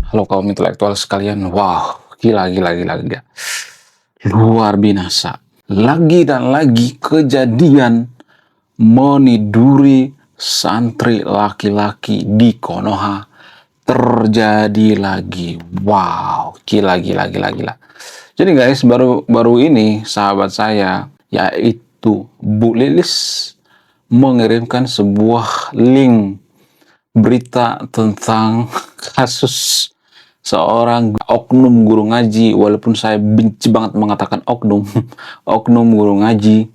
Halo kaum intelektual sekalian, wow, gila, gila, gila, gila. Luar binasa. Lagi dan lagi kejadian meniduri santri laki-laki di Konoha terjadi lagi. Wow, gila, gila, gila, gila. Jadi guys, baru ini sahabat saya, yaitu Bu Lilis, mengirimkan sebuah link berita tentang kasus seorang oknum guru ngaji, walaupun saya benci banget mengatakan oknum, oknum guru ngaji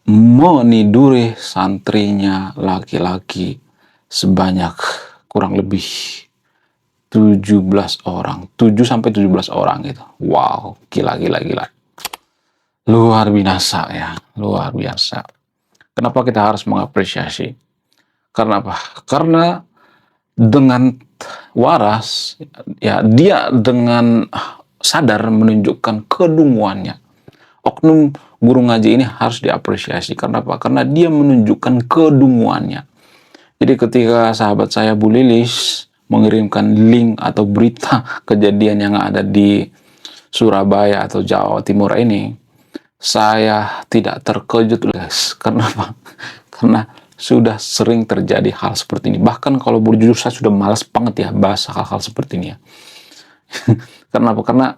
meniduri santrinya laki-laki sebanyak kurang lebih 17 orang, 7 sampai 17 orang gitu. Wow, gila, gila, gila. Luar biasa ya, luar biasa. Kenapa kita harus mengapresiasi? Karena apa? Karena dengan waras, ya dia dengan sadar menunjukkan kedunguannya. Oknum guru ngaji ini harus diapresiasi. Karena apa? Karena dia menunjukkan kedunguannya. Jadi ketika sahabat saya Bu Lilis mengirimkan link atau berita kejadian yang ada di Surabaya atau Jawa Timur ini, saya tidak terkejut guys. Karena apa? Karena sudah sering terjadi hal seperti ini. Bahkan kalau berjujur saya sudah malas banget ya bahas hal-hal seperti ini ya. Karena apa? Karena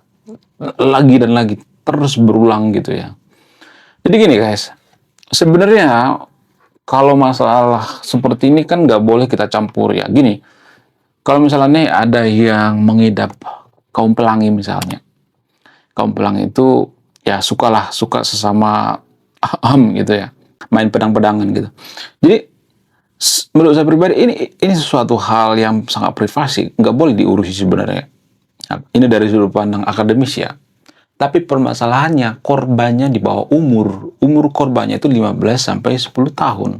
lagi dan lagi terus berulang gitu ya. Jadi gini guys, sebenarnya kalau masalah seperti ini kan nggak boleh kita campur ya. Gini, kalau misalnya nih ada yang mengidap kaum pelangi misalnya. Kaum pelangi itu ya suka sesama gitu ya, main pedang-pedangan gitu. Jadi menurut saya pribadi ini sesuatu hal yang sangat privasi, nggak boleh diurusi sebenarnya. Nah, ini dari sudut pandang akademis ya. Tapi permasalahannya korbannya di bawah umur korbannya itu 15 sampai 10 tahun.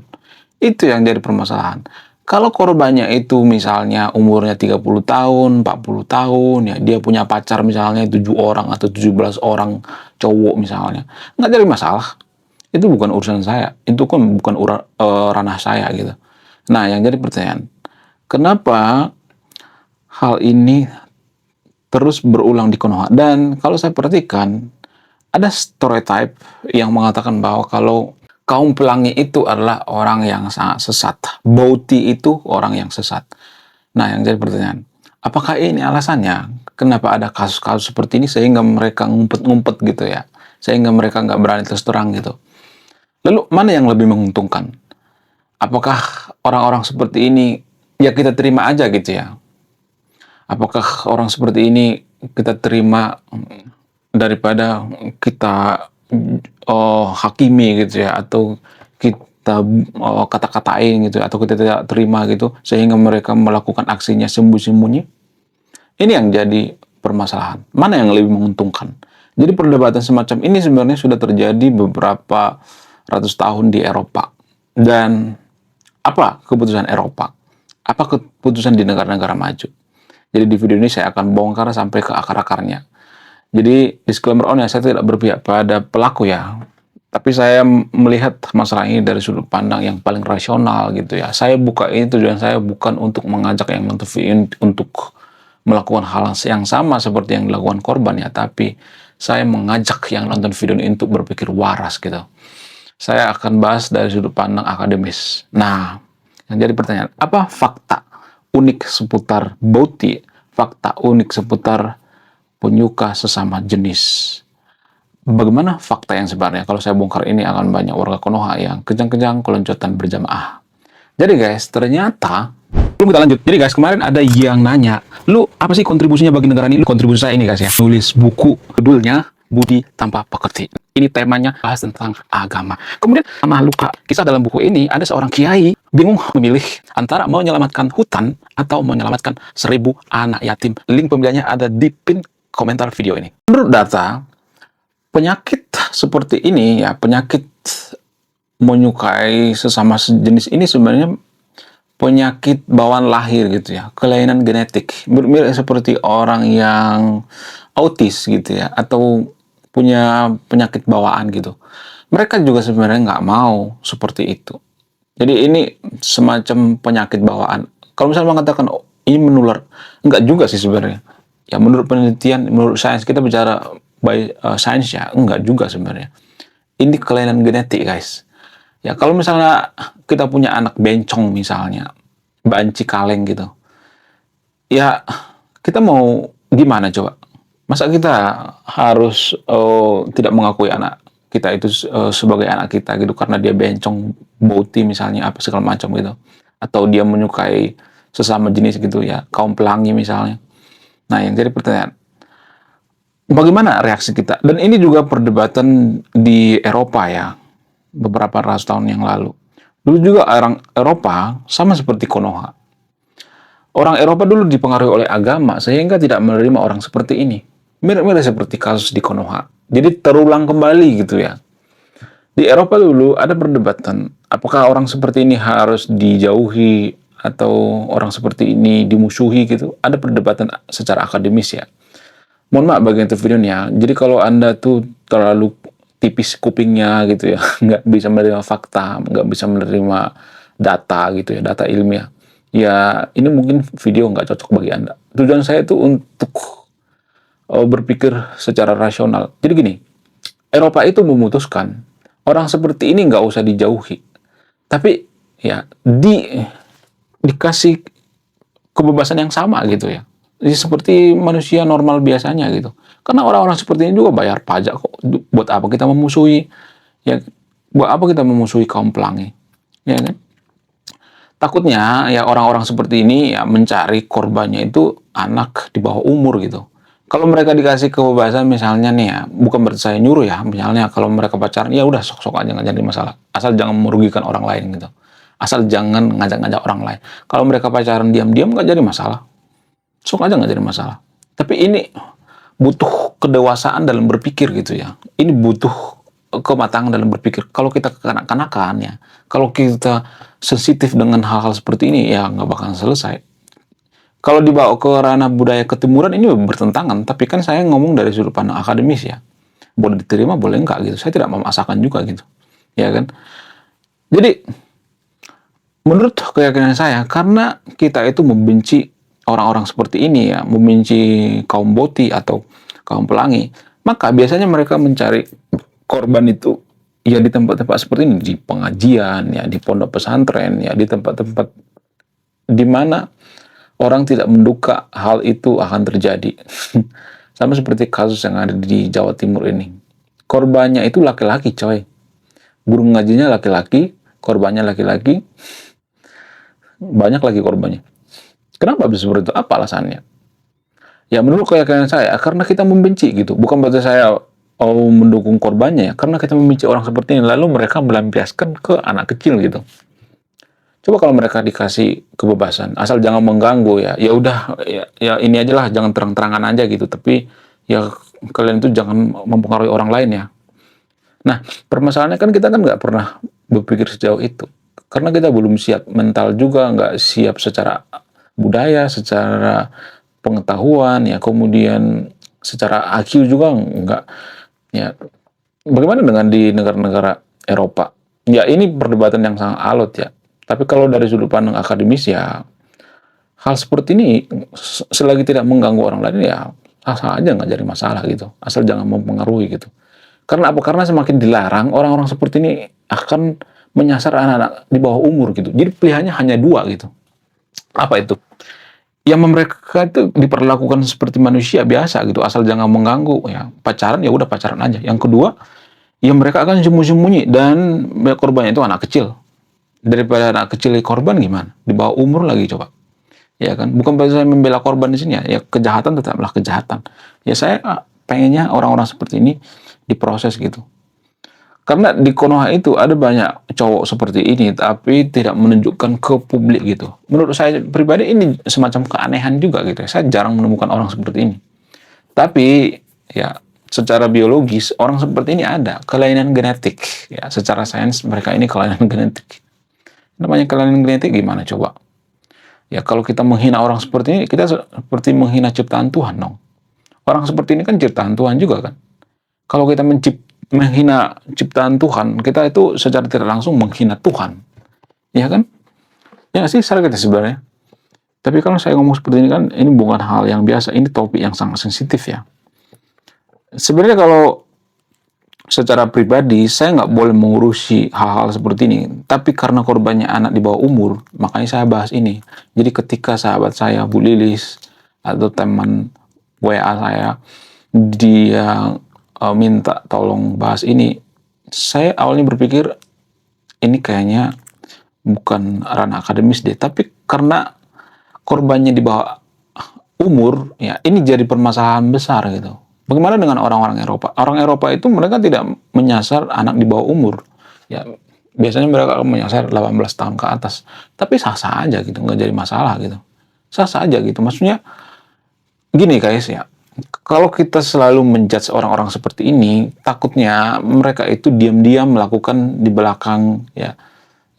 Itu yang jadi permasalahan. Kalau korbannya itu misalnya umurnya 30 tahun, 40 tahun, ya dia punya pacar misalnya 7 orang atau 17 orang cowok misalnya, nggak jadi masalah. Itu bukan urusan saya. Itu kan bukan ranah saya gitu. Nah, yang jadi pertanyaan, kenapa hal ini terus berulang di Konoha? Dan kalau saya perhatikan, ada stereotype yang mengatakan bahwa kalau kaum pelangi itu adalah orang yang sangat sesat. Bauti itu orang yang sesat. Nah, yang jadi pertanyaan, apakah ini alasannya? Kenapa ada kasus-kasus seperti ini sehingga mereka ngumpet-ngumpet gitu ya? Sehingga mereka nggak berani terus terang gitu. Lalu, mana yang lebih menguntungkan? Apakah orang-orang seperti ini ya kita terima aja gitu ya? Apakah orang seperti ini kita terima daripada kita hakimi gitu ya, atau kita kata-katain gitu, atau kita tidak terima gitu sehingga mereka melakukan aksinya sembunyi-sembunyi? Ini yang jadi permasalahan. Mana yang lebih menguntungkan? Jadi perdebatan semacam ini sebenarnya sudah terjadi beberapa ratus tahun di Eropa. Dan apa keputusan Eropa? Apa keputusan di negara-negara maju? Jadi di video ini saya akan bongkar sampai ke akar-akarnya. Jadi disclaimer on ya, saya tidak berpihak pada pelaku ya. Tapi saya melihat masalah ini dari sudut pandang yang paling rasional gitu ya. Saya buka ini, tujuan saya bukan untuk mengajak yang nonton video untuk melakukan hal yang sama seperti yang dilakukan korban ya. Tapi saya mengajak yang nonton video ini untuk berpikir waras gitu. Saya akan bahas dari sudut pandang akademis. Nah, yang jadi pertanyaan, apa fakta unik seputar bauti? Fakta unik seputar penyuka sesama jenis? Bagaimana fakta yang sebenarnya? Kalau saya bongkar ini akan banyak warga Konoha yang kejang-kejang keloncotan berjamaah. Jadi guys, ternyata belum kita lanjut. Jadi guys, kemarin ada yang nanya, lu apa sih kontribusinya bagi negara ini? Kontribusi saya ini guys ya, nulis buku judulnya Budi Tanpa Pekerti. Ini temanya bahas tentang agama. Kemudian sama luka, kisah dalam buku ini ada seorang kiai bingung memilih antara menyelamatkan hutan atau menyelamatkan 1000 anak yatim. Link pembeliannya ada di pin komentar video ini. Menurut data, penyakit seperti ini ya, penyakit menyukai sesama sejenis ini sebenarnya penyakit bawaan lahir gitu ya, kelainan genetik, mirip seperti orang yang autis gitu ya, atau punya penyakit bawaan gitu. Mereka juga sebenarnya nggak mau seperti itu. Jadi ini semacam penyakit bawaan. Kalau misalnya mengatakan ini menular. Enggak juga sih sebenarnya. Ya menurut penelitian, menurut sains, kita bicara by sains ya, enggak juga sebenarnya. Ini kelainan genetik, guys. Ya kalau misalnya kita punya anak bencong misalnya, banci kaleng gitu. Ya kita mau gimana coba? Masa kita harus tidak mengakui anak kita itu sebagai anak kita gitu karena dia bencong, boti misalnya apa segala macam gitu, atau dia menyukai sesama jenis gitu ya, kaum pelangi misalnya. Nah yang jadi pertanyaan, bagaimana reaksi kita? Dan ini juga perdebatan di Eropa ya, beberapa ratus tahun yang lalu. Dulu juga orang Eropa sama seperti Konoha. Orang Eropa dulu dipengaruhi oleh agama sehingga tidak menerima orang seperti ini. Mirip-mirip seperti kasus di Konoha. Jadi terulang kembali gitu ya. Di Eropa dulu ada perdebatan, apakah orang seperti ini harus dijauhi atau orang seperti ini dimusuhi gitu. Ada perdebatan secara akademis ya. Mohon maaf bagian itu videonya. Jadi kalau Anda tuh terlalu tipis kupingnya gitu ya, nggak bisa menerima fakta, nggak bisa menerima data gitu ya, data ilmiah. Ya ini mungkin video nggak cocok bagi Anda. Tujuan saya itu untuk berpikir secara rasional. Jadi gini, Eropa itu memutuskan orang seperti ini nggak usah dijauhi, tapi ya dikasih kebebasan yang sama gitu ya. Jadi seperti manusia normal biasanya gitu. Karena orang-orang seperti ini juga bayar pajak kok. Buat apa kita memusuhi? Ya, buat apa kita memusuhi kaum pelangi? Ya kan? Takutnya ya orang-orang seperti ini ya mencari korbannya itu anak di bawah umur gitu. Kalau mereka dikasih kebebasan misalnya nih ya, bukan berarti saya nyuruh ya, misalnya kalau mereka pacaran ya udah sok-sok aja nggak jadi masalah. Asal jangan merugikan orang lain gitu. Asal jangan ngajak-ngajak orang lain. Kalau mereka pacaran diam-diam nggak jadi masalah. Sok aja nggak jadi masalah. Tapi ini butuh kedewasaan dalam berpikir gitu ya. Ini butuh kematangan dalam berpikir. Kalau kita kekanak-kanakan ya, kalau kita sensitif dengan hal-hal seperti ini ya nggak bakalan selesai. Kalau dibawa ke ranah budaya ketimuran ini bertentangan, tapi kan saya ngomong dari sudut pandang akademis ya. Boleh diterima, boleh enggak gitu. Saya tidak memaksakan juga gitu. Ya kan? Jadi menurut keyakinan saya, karena kita itu membenci orang-orang seperti ini ya, membenci kaum boti atau kaum pelangi, maka biasanya mereka mencari korban itu ya di tempat-tempat seperti ini, di pengajian, ya di pondok pesantren, ya di tempat-tempat di mana orang tidak menduga hal itu akan terjadi. Sama seperti kasus yang ada di Jawa Timur ini. Korbannya itu laki-laki, coy. Guru ngajinya laki-laki, korbannya laki-laki, banyak lagi korbannya. Kenapa bisa seperti itu? Apa alasannya? Ya menurut keyakinan saya, karena kita membenci gitu. Bukan berarti saya mendukung korbannya ya, karena kita membenci orang seperti ini, lalu mereka melampiaskan ke anak kecil gitu. Coba kalau mereka dikasih kebebasan, asal jangan mengganggu ya. Ya udah, ya ini aja lah, jangan terang-terangan aja gitu. Tapi ya kalian itu jangan mempengaruhi orang lain ya. Nah, permasalahannya kan kita kan nggak pernah berpikir sejauh itu. Karena kita belum siap mental juga, nggak siap secara budaya, secara pengetahuan, ya kemudian secara IQ juga nggak. Ya, bagaimana dengan di negara-negara Eropa? Ya ini perdebatan yang sangat alot ya. Tapi kalau dari sudut pandang akademis ya, hal seperti ini selagi tidak mengganggu orang lain ya asal aja nggak jadi masalah gitu. Asal jangan mempengaruhi gitu. Karena apa? Karena semakin dilarang, orang-orang seperti ini akan menyasar anak-anak di bawah umur gitu. Jadi pilihannya hanya dua gitu. Apa itu? Yang mereka itu diperlakukan seperti manusia biasa gitu, asal jangan mengganggu ya. Pacaran ya udah pacaran aja. Yang kedua, ya mereka akan sembunyi-sembunyi dan korbannya itu anak kecil. Daripada anak kecil korban gimana? Di bawah umur lagi coba. Ya kan? Bukan berarti saya membela korban di sini ya. Ya kejahatan tetaplah kejahatan. Ya saya pengennya orang-orang seperti ini diproses gitu. Karena di Konoha itu ada banyak cowok seperti ini, tapi tidak menunjukkan ke publik gitu. Menurut saya pribadi ini semacam keanehan juga gitu. Saya jarang menemukan orang seperti ini. Tapi ya secara biologis orang seperti ini ada kelainan genetik. Ya secara sains mereka ini kelainan genetik. Namanya kelainan genetik gimana coba? Ya kalau kita menghina orang seperti ini, kita seperti menghina ciptaan Tuhan dong. Orang seperti ini kan ciptaan Tuhan juga kan. Kalau kita menghina ciptaan Tuhan, kita itu secara tidak langsung menghina Tuhan. Ya kan? Ya sih, salah kita sebenarnya. Tapi kalau saya ngomong seperti ini kan, ini bukan hal yang biasa, ini topik yang sangat sensitif ya. Sebenarnya kalau secara pribadi, saya nggak boleh mengurusi hal-hal seperti ini. Tapi karena korbannya anak di bawah umur, makanya saya bahas ini. Jadi ketika sahabat saya, Bu Lilis, atau teman WA saya, dia minta tolong bahas ini, saya awalnya berpikir, ini kayaknya bukan ranah akademis deh. Tapi karena korbannya di bawah umur, ya ini jadi permasalahan besar gitu. Bagaimana dengan orang-orang Eropa? Orang Eropa itu mereka tidak menyasar anak di bawah umur. Ya, biasanya mereka menyasar 18 tahun ke atas. Tapi sah-sah aja gitu, nggak jadi masalah gitu. Sah-sah aja gitu. Maksudnya gini guys ya, kalau kita selalu menjudge orang-orang seperti ini, takutnya mereka itu diam-diam melakukan di belakang ya,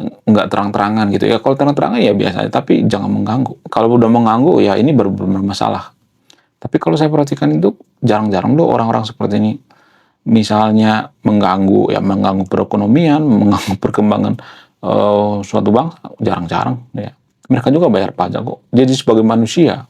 nggak terang-terangan gitu ya. Kalau terang-terangan ya biasa, tapi jangan mengganggu. Kalau udah mengganggu ya ini baru bermasalah. Tapi kalau saya perhatikan itu jarang-jarang loh orang-orang seperti ini. Misalnya mengganggu ya, mengganggu perekonomian, mengganggu perkembangan suatu bangsa, jarang-jarang ya. Mereka juga bayar pajak kok. Jadi sebagai manusia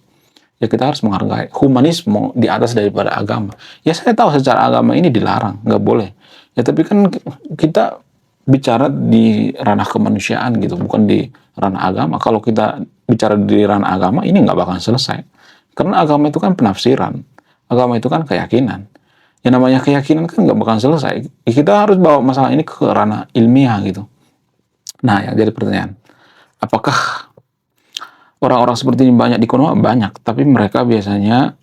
ya kita harus menghargai humanisme di atas daripada agama. Ya saya tahu secara agama ini dilarang, nggak boleh. Ya tapi kan kita bicara di ranah kemanusiaan gitu, bukan di ranah agama. Kalau kita bicara di ranah agama, ini nggak bakal selesai. Karena agama itu kan penafsiran. Agama itu kan keyakinan. Yang namanya keyakinan kan nggak bakal selesai. Kita harus bawa masalah ini ke ranah ilmiah gitu. Nah, yang jadi pertanyaan, apakah orang-orang seperti ini banyak di Konoha? Banyak. Tapi mereka biasanya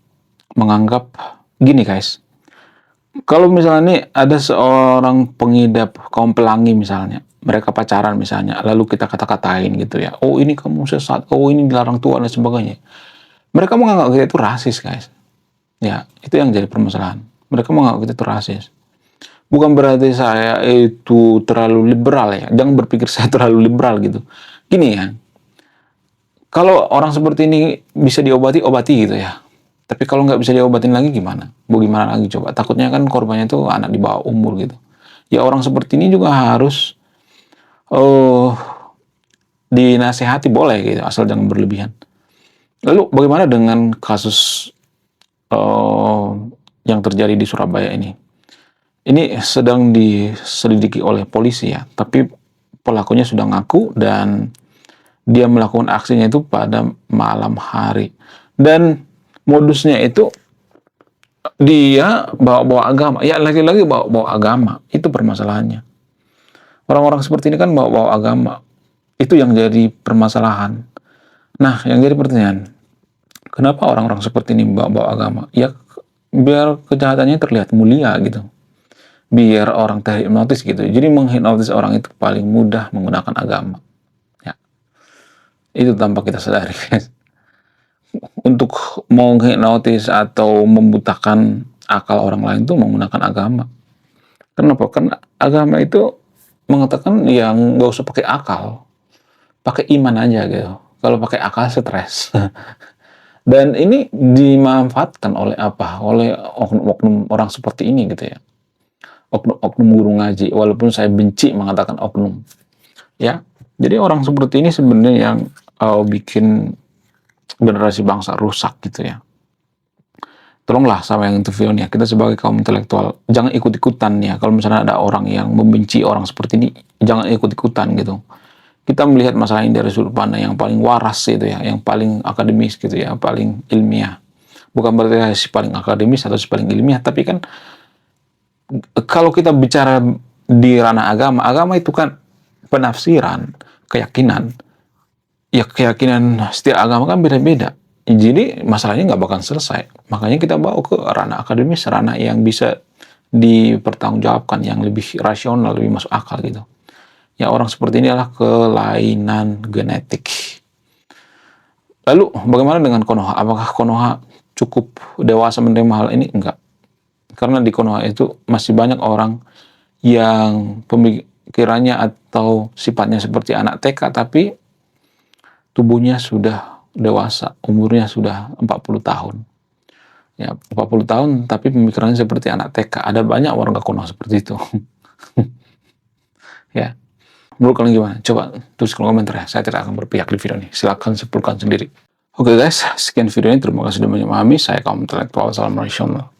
menganggap, gini guys, kalau misalnya nih ada seorang pengidap kaum pelangi misalnya, mereka pacaran misalnya, lalu kita kata-katain gitu ya, oh ini kamu sesat, oh ini dilarang Tuhan dan sebagainya. Mereka menganggap kita itu rasis guys. Ya, itu yang jadi permasalahan. Mereka menganggap kita itu rasis. Bukan berarti saya itu terlalu liberal ya. Jangan berpikir saya terlalu liberal gitu. Gini ya, kalau orang seperti ini bisa diobati, obati gitu ya. Tapi kalau nggak bisa diobatin lagi gimana? Mau gimana lagi coba? Takutnya kan korbannya itu anak di bawah umur gitu. Ya orang seperti ini juga harus oh dinasehati boleh gitu, asal jangan berlebihan. Lalu bagaimana dengan kasus yang terjadi di Surabaya ini? Ini sedang diselidiki oleh polisi ya, tapi pelakunya sudah ngaku dan dia melakukan aksinya itu pada malam hari. Dan modusnya itu dia bawa-bawa agama. Ya lagi-lagi bawa-bawa agama. Itu permasalahannya. Orang-orang seperti ini kan bawa-bawa agama. Itu yang jadi permasalahan. Nah, yang jadi pertanyaan, kenapa orang-orang seperti ini bawa-bawa agama? Ya biar kejahatannya terlihat mulia gitu. Biar orang terhipnotis gitu. Jadi menghipnotis orang itu paling mudah menggunakan agama. Ya, itu tanpa kita sadari. Untuk menghipnotis atau membutakan akal orang lain itu menggunakan agama. Kenapa? Karena agama itu mengatakan ya nggak usah pakai akal, pakai iman aja gitu. Kalau pakai akal stres. Dan ini dimanfaatkan oleh apa? Oleh oknum-oknum orang seperti ini gitu ya. Oknum-oknum guru ngaji. Walaupun saya benci mengatakan oknum. Ya, jadi orang seperti ini sebenarnya yang bikin generasi bangsa rusak gitu ya. Tolonglah sama yang interview nih, kita sebagai kaum intelektual jangan ikut-ikutan ya. Kalau misalnya ada orang yang membenci orang seperti ini, jangan ikut-ikutan gitu. Kita melihat masalah ini dari sudut pandang yang paling waras gitu ya, yang paling akademis gitu ya, paling ilmiah. Bukan berarti si paling akademis atau si paling ilmiah, tapi kan kalau kita bicara di ranah agama, agama itu kan penafsiran, keyakinan. Ya keyakinan setiap agama kan beda-beda. Jadi masalahnya nggak bakal selesai. Makanya kita bawa ke ranah akademis, ranah yang bisa dipertanggungjawabkan, yang lebih rasional, lebih masuk akal gitu. Ya orang seperti ini adalah kelainan genetik. Lalu bagaimana dengan Konoha? Apakah Konoha cukup dewasa menerima hal ini? Enggak. Karena di Konoha itu masih banyak orang yang pemikirannya atau sifatnya seperti anak TK, tapi tubuhnya sudah dewasa, umurnya sudah 40 tahun. Ya, 40 tahun tapi pemikirannya seperti anak TK. Ada banyak warga Konoha seperti itu. Ya. Menurut kalian gimana? Coba tulis kolom komentar ya. Saya tidak akan berpihak di video ini. Silakan simpulkan sendiri. Oke guys, sekian video ini. Terima kasih sudah memahami. Saya kaum intelektual. Assalamualaikum.